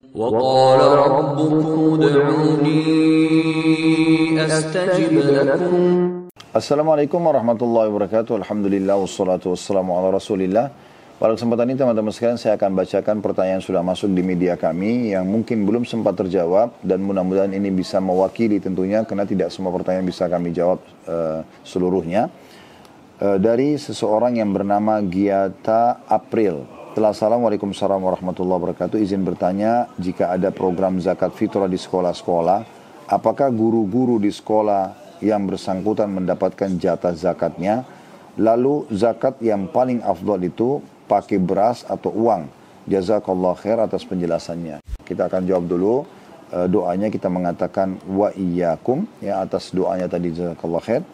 وقال ربكم ادعوني أستجب لكم. Assalamualaikum warahmatullahi wabarakatuh. Alhamdulillah wassalatu wassalamu ala rasulillah. Pada kesempatan ini teman-teman sekalian, saya akan bacakan pertanyaan yang sudah masuk di media kami yang mungkin belum sempat terjawab, dan mudah-mudahan ini bisa mewakili tentunya, karena tidak semua pertanyaan bisa kami jawab seluruhnya. Dari seseorang yang bernama Giata April. Assalamualaikum warahmatullahi wabarakatuh. Izin bertanya, jika ada program zakat fitrah di sekolah-sekolah, apakah guru-guru di sekolah yang bersangkutan mendapatkan jatah zakatnya? Lalu zakat yang paling afdal itu pakai beras atau uang? Jazakallah khair atas penjelasannya. Kita akan jawab dulu doanya. Kita mengatakan wa iyyakum ya atas doanya tadi, jazakallah khair.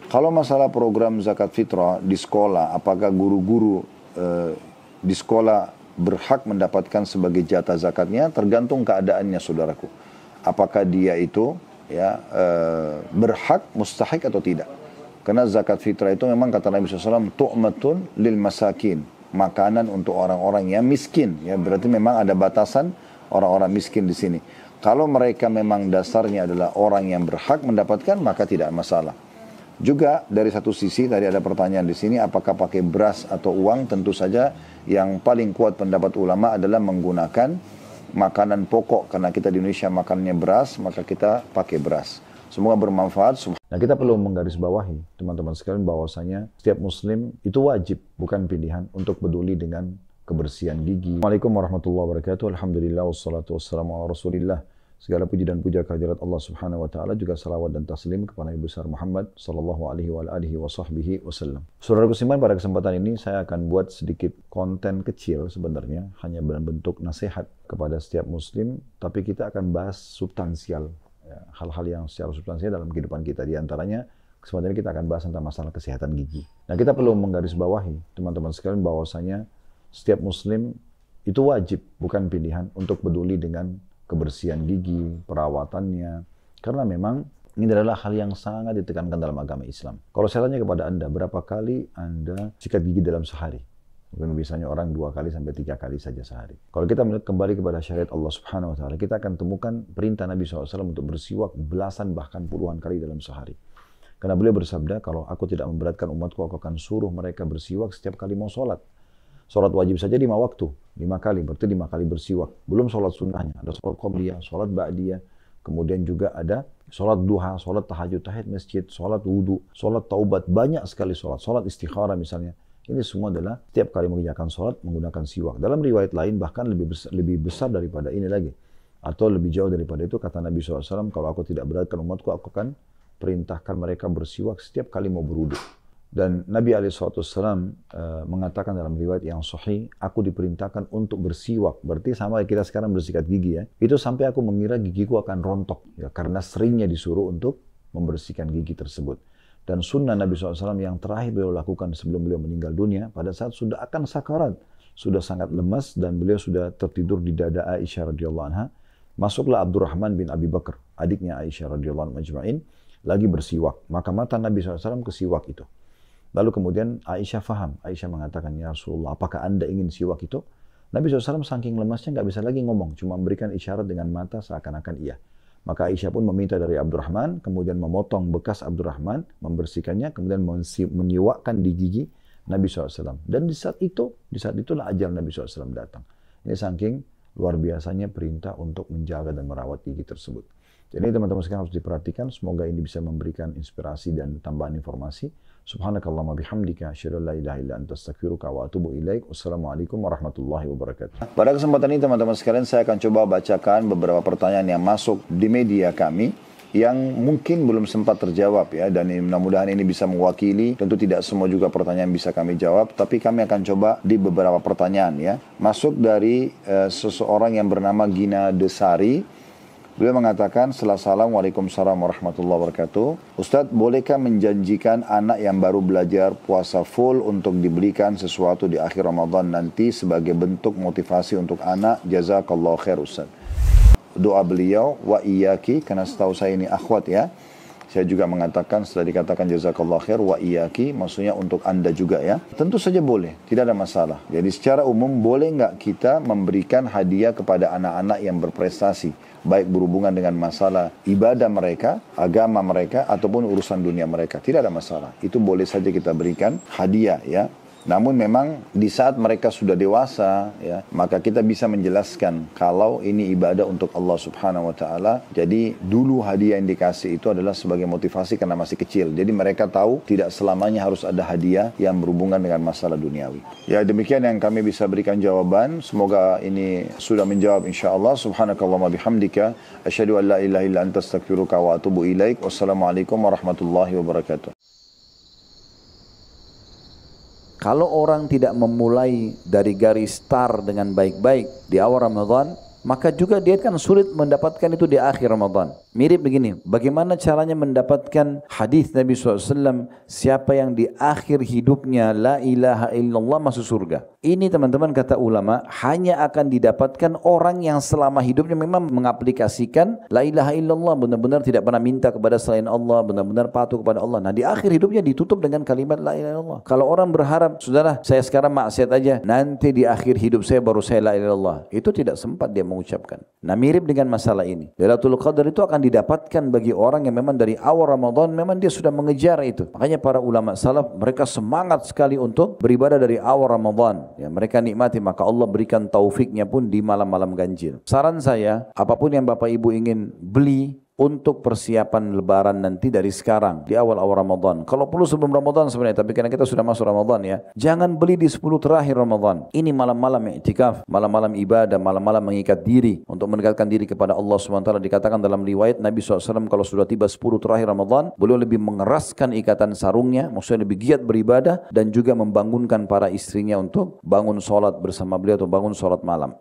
Kalau masalah program zakat fitrah di sekolah, apakah guru-guru di sekolah berhak mendapatkan sebagai jatah zakatnya? Tergantung keadaannya, saudaraku. Apakah dia itu berhak, mustahik atau tidak. Karena zakat fitrah itu memang kata Nabi SAW, tu'matun lil masakin, makanan untuk orang-orang yang miskin. Ya, berarti memang ada batasan orang-orang miskin di sini. Kalau mereka memang dasarnya adalah orang yang berhak mendapatkan, maka tidak masalah. Juga dari satu sisi, tadi ada pertanyaan di sini, apakah pakai beras atau uang? Tentu saja yang paling kuat pendapat ulama adalah menggunakan makanan pokok, karena kita di Indonesia makannya beras, maka kita pakai beras. Semoga bermanfaat. Nah, kita perlu menggarisbawahi teman-teman sekalian bahwasanya setiap muslim itu wajib, bukan pilihan, untuk peduli dengan kebersihan gigi. Assalamualaikum warahmatullahi wabarakatuh. Alhamdulillah wassalatu wassalamu ala rasulillah. Segala puji dan puja kehadirat Allah Subhanahu wa taala, juga salawat dan taslim kepada Nabi besar Muhammad sallallahu alaihi wa alihi wasallam. Saudaraku seiman, pada kesempatan ini saya akan buat sedikit konten kecil sebenarnya, hanya bentuk nasihat kepada setiap muslim, tapi kita akan bahas substansial, ya, hal-hal yang secara substansial dalam kehidupan kita. Di antaranya kesempatan ini kita akan bahas tentang masalah kesehatan gigi. Nah, kita perlu menggarisbawahi teman-teman sekalian bahwasanya setiap muslim itu wajib, bukan pilihan, untuk peduli dengan kebersihan gigi, perawatannya. Karena memang ini adalah hal yang sangat ditekankan dalam agama Islam. Kalau saya tanya kepada Anda, berapa kali Anda sikat gigi dalam sehari? Mungkin biasanya orang 2 kali sampai 3 kali saja sehari. Kalau kita melihat kembali kepada syariat Allah Subhanahu wa taala, kita akan temukan perintah Nabi SAW untuk bersiwak belasan bahkan puluhan kali dalam sehari. Karena beliau bersabda, kalau aku tidak memberatkan umatku, aku akan suruh mereka bersiwak setiap kali mau sholat. Sholat wajib saja 5 waktu, 5 kali, berarti 5 kali bersiwak. Belum sholat sunnahnya, ada sholat qobliyah, sholat ba'diyah, kemudian juga ada sholat duha, sholat tahajud, tahiyat masjid, sholat wudu, sholat taubat, banyak sekali sholat, sholat istikharah misalnya. Ini semua adalah setiap kali mengerjakan sholat menggunakan siwak. Dalam riwayat lain bahkan lebih besar daripada ini lagi. Atau lebih jauh daripada itu, kata Nabi SAW, kalau aku tidak beratkan umatku, aku akan perintahkan mereka bersiwak setiap kali mau berwudu. Dan Nabi SAW mengatakan dalam riwayat yang sahih, aku diperintahkan untuk bersiwak. Berarti sama kita sekarang bersikat gigi ya. Itu sampai aku mengira gigiku akan rontok. Ya, karena seringnya disuruh untuk membersihkan gigi tersebut. Dan sunnah Nabi SAW yang terakhir beliau lakukan sebelum beliau meninggal dunia, pada saat sudah akan sakarat, sudah sangat lemas dan beliau sudah tertidur di dada Aisyah radhiyallahu anha. Masuklah Abdurrahman bin Abi Bakar, adiknya Aisyah radhiyallahu anha majma'in, lagi bersiwak. Maka mata Nabi SAW ke siwak itu. Lalu kemudian Aisyah faham. Aisyah mengatakan, ya Rasulullah, apakah anda ingin siwak itu? Nabi SAW saking lemasnya nggak bisa lagi ngomong, cuma memberikan isyarat dengan mata seakan-akan iya. Maka Aisyah pun meminta dari Abdurrahman, kemudian memotong bekas Abdurrahman, membersihkannya, kemudian menyiwakkan di gigi Nabi SAW. Dan di saat itulah ajal Nabi SAW datang. Ini saking luar biasanya perintah untuk menjaga dan merawat gigi tersebut. Jadi teman-teman sekalian harus diperhatikan, semoga ini bisa memberikan inspirasi dan tambahan informasi. Subhanakallahumma bihamdika, asyhadu an la ilaha illa anta, astaghfiruka wa atubu ilaik. Wassalamualaikum warahmatullahi wabarakatuh. Pada kesempatan ini teman-teman sekalian, saya akan coba bacakan beberapa pertanyaan yang masuk di media kami yang mungkin belum sempat terjawab ya, dan mudah-mudahan ini bisa mewakili. Tentu tidak semua juga pertanyaan bisa kami jawab, tapi kami akan coba di beberapa pertanyaan ya. Masuk dari seseorang yang bernama Gina Desari. Beliau mengatakan, Assalamualaikum warahmatullahi wabarakatuh. Ustadz, bolehkah menjanjikan anak yang baru belajar puasa full untuk diberikan sesuatu di akhir Ramadan nanti sebagai bentuk motivasi untuk anak? Jazakallah khair Ustadz. Doa beliau, wa iyaki, karena setahu saya ini akhwat ya. saya juga mengatakan setelah dikatakan jazakallah khair wa iyaki, maksudnya untuk Anda juga ya. Tentu saja boleh, tidak ada masalah. Jadi secara umum boleh nggak kita memberikan hadiah kepada anak-anak yang berprestasi, baik berhubungan dengan masalah ibadah mereka, agama mereka, ataupun urusan dunia mereka. Tidak ada masalah. Itu boleh saja kita berikan hadiah ya. Namun memang di saat mereka sudah dewasa ya, maka kita bisa menjelaskan kalau ini ibadah untuk Allah Subhanahu wa taala. Jadi dulu hadiah yang dikasih itu adalah sebagai motivasi karena masih kecil. Jadi mereka tahu tidak selamanya harus ada hadiah yang berhubungan dengan masalah duniawi. Ya, demikian yang kami bisa berikan jawaban. Semoga ini sudah menjawab insyaallah. Subhanakallahumma bihamdika asyhadu an la ilaha illa anta astaghfiruka wa atubu ilaik. Wassalamualaikum warahmatullahi wabarakatuh. Kalau orang tidak memulai dari garis start dengan baik-baik di awal Ramadan, maka juga dia kan sulit mendapatkan itu di akhir Ramadan. Mirip begini, bagaimana caranya mendapatkan hadis Nabi SAW, siapa yang di akhir hidupnya la ilaha illallah masuk surga. Ini teman-teman kata ulama, hanya akan didapatkan orang yang selama hidupnya memang mengaplikasikan la ilaha illallah, benar-benar tidak pernah minta kepada selain Allah, benar-benar patuh kepada Allah. Nah di akhir hidupnya ditutup dengan kalimat la ilaha illallah. Kalau orang berharap, sudahlah saya sekarang maksiat aja, nanti di akhir hidup saya baru saya la ilaha illallah, itu tidak sempat dia mengucapkan. Nah mirip dengan masalah ini. Lailatul Qadar itu akan didapatkan bagi orang yang memang dari awal Ramadan memang dia sudah mengejar itu. Makanya para ulama salaf mereka semangat sekali untuk beribadah dari awal Ramadan. Ya, mereka nikmati, maka Allah berikan taufiknya pun di malam-malam ganjil. Saran saya, apapun yang Bapak Ibu ingin beli untuk persiapan lebaran nanti dari sekarang di awal-awal Ramadan. Kalau perlu sebelum Ramadan sebenarnya, tapi karena kita sudah masuk Ramadan ya, jangan beli di 10 terakhir Ramadan. Ini malam-malam i'tikaf, malam-malam ibadah, malam-malam mengikat diri untuk mendekatkan diri kepada Allah SWT. Dikatakan dalam riwayat Nabi SAW kalau sudah tiba 10 terakhir Ramadan, beliau lebih mengeraskan ikatan sarungnya, maksudnya lebih giat beribadah dan juga membangunkan para istrinya untuk bangun sholat bersama beliau atau bangun sholat malam.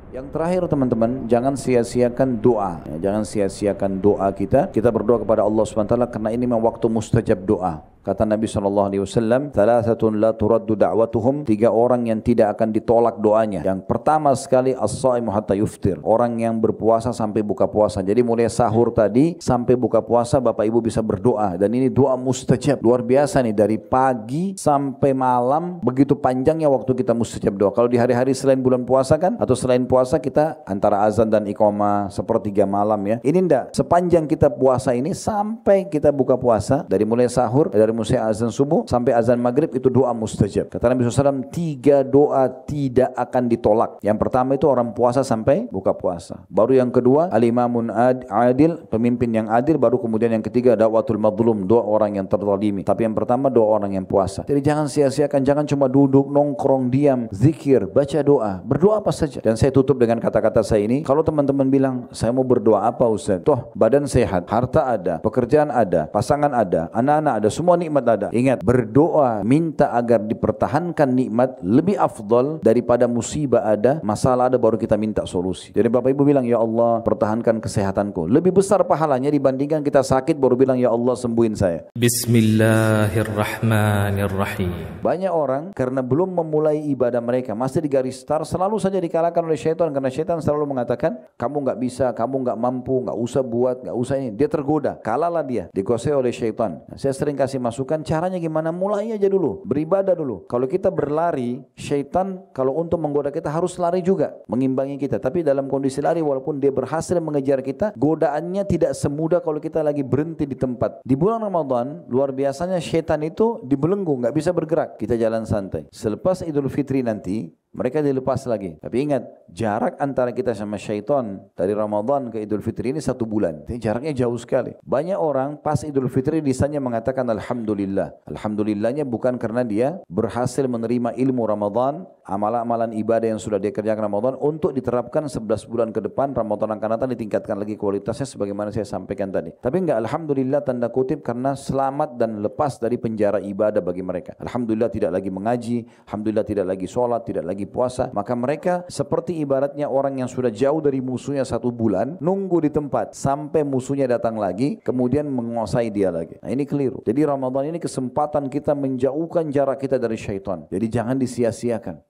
Yang terakhir teman-teman, jangan sia-siakan doa. Jangan sia-siakan doa kita. Kita berdoa kepada Allah SWT karena ini memang waktu mustajab doa. Kata Nabi SAW, "Thalathatun la turaddu da'watuhum." 3 orang yang tidak akan ditolak doanya. Yang pertama sekali as-shaimu hatta yuftir. Orang yang berpuasa sampai buka puasa. Jadi mulai sahur tadi sampai buka puasa Bapak Ibu bisa berdoa. Dan ini doa mustajab. Luar biasa nih, dari pagi sampai malam begitu panjangnya waktu kita mustajab doa. Kalau di hari-hari selain bulan puasa kan, atau selain puasa kita antara azan dan iqamah sepertiga malam ya. Ini enggak, sepanjang kita puasa ini sampai kita buka puasa, dari mulai sahur, dari mulai azan subuh sampai azan maghrib, itu doa mustajab. Kata Nabi SAW, 3 doa tidak akan ditolak. Yang pertama itu orang puasa sampai buka puasa. Baru yang kedua, al-imamun adil, pemimpin yang adil. Baru kemudian yang ketiga, da'watul madlum, doa orang yang terzalimi. Tapi yang pertama doa orang yang puasa. Jadi jangan sia-siakan, jangan cuma duduk, nongkrong, diam, zikir, baca doa. Berdoa apa saja. Dan saya tutup dengan kata-kata saya ini. Kalau teman-teman bilang, saya mau berdoa apa Ustaz? Toh badan sehat, harta ada, pekerjaan ada, pasangan ada, anak-anak ada, semua nikmat ada. Ingat, berdoa minta agar dipertahankan nikmat lebih afdal daripada musibah ada, masalah ada baru kita minta solusi. Jadi Bapak Ibu bilang, ya Allah pertahankan kesehatanku, lebih besar pahalanya dibandingkan kita sakit baru bilang ya Allah sembuhin saya. Bismillahirrahmanirrahim. Banyak orang karena belum memulai ibadah mereka, masih di garis start, selalu saja dikalahkan oleh syaitan. Karena syaitan selalu mengatakan kamu nggak bisa, kamu nggak mampu, nggak usah buat, nggak usah ini. Dia tergoda, kalahlah dia, dikuasai oleh syaitan. Saya sering kasih masukan, caranya gimana? Mulai aja dulu, beribadah dulu. Kalau kita berlari, syaitan kalau untuk menggoda kita harus lari juga, mengimbangi kita. Tapi dalam kondisi lari, walaupun dia berhasil mengejar kita, godaannya tidak semudah kalau kita lagi berhenti di tempat. Di bulan Ramadan, luar biasanya syaitan itu dibelenggu, nggak bisa bergerak. Kita jalan santai. Selepas Idul Fitri nanti, mereka dilepas lagi. Tapi ingat, jarak antara kita sama syaitan dari Ramadan ke Idul Fitri ini 1 bulan. Ini jaraknya jauh sekali. Banyak orang pas Idul Fitri lisannya mengatakan Alhamdulillah. Alhamdulillahnya bukan karena dia berhasil menerima ilmu Ramadan, amalan-amalan ibadah yang sudah dia kerjakan Ramadan untuk diterapkan 11 bulan ke depan. Ramadan akan datang ditingkatkan lagi kualitasnya sebagaimana saya sampaikan tadi. Tapi enggak, Alhamdulillah tanda kutip, karena selamat dan lepas dari penjara ibadah bagi mereka. Alhamdulillah tidak lagi mengaji, Alhamdulillah tidak lagi sholat, tidak lagi puasa. Maka mereka seperti ibaratnya orang yang sudah jauh dari musuhnya 1 bulan, nunggu di tempat sampai musuhnya datang lagi, kemudian menguasai dia lagi. Nah ini keliru. Jadi Ramadan ini kesempatan kita menjauhkan jarak kita dari syaitan. Jadi jangan disia-siakan.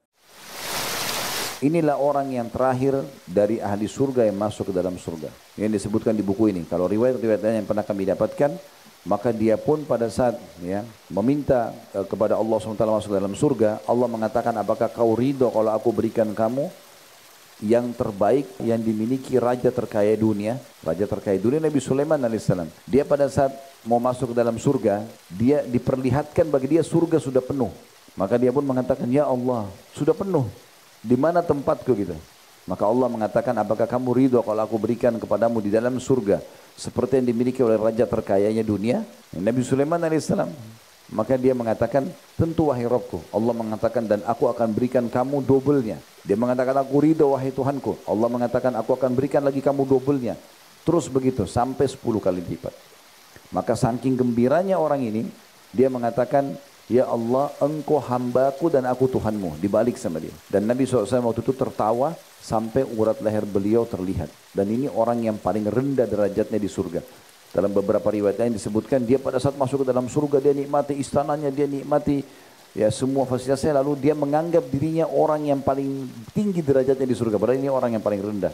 Inilah orang yang terakhir dari ahli surga yang masuk ke dalam surga. yang disebutkan di buku ini. Kalau riwayat-riwayat lain yang pernah kami dapatkan, maka dia pun pada saat ya meminta kepada Allah SWT masuk dalam surga, Allah mengatakan, apakah kau ridho kalau aku berikan kamu yang terbaik yang dimiliki raja terkaya dunia? Raja terkaya dunia Nabi Sulaiman alaihissalam. Dia pada saat mau masuk ke dalam surga, dia diperlihatkan bagi dia surga sudah penuh. Maka dia pun mengatakan, ya Allah, sudah penuh. Di mana tempatku gitu? Maka Allah mengatakan, apakah kamu ridho kalau aku berikan kepadamu di dalam surga seperti yang dimiliki oleh raja terkayanya dunia? Nabi Sulaiman alaihissalam. Maka dia mengatakan, tentu wahai Rabbku. Allah mengatakan, dan aku akan berikan kamu dobelnya. Dia mengatakan, aku ridho wahai Tuhanku. Allah mengatakan, aku akan berikan lagi kamu dobelnya. Terus begitu sampai 10 kali lipat. Maka saking gembiranya orang ini, dia mengatakan, ya Allah, engkau hambaku dan aku Tuhanmu. Dibalik sama dia. Dan Nabi SAW waktu itu tertawa sampai urat leher beliau terlihat. Dan ini orang yang paling rendah derajatnya di surga. Dalam beberapa riwayat lain disebutkan, dia pada saat masuk ke dalam surga, dia nikmati istananya, dia nikmati ya semua fasilitasnya, lalu dia menganggap dirinya orang yang paling tinggi derajatnya di surga, padahal ini orang yang paling rendah.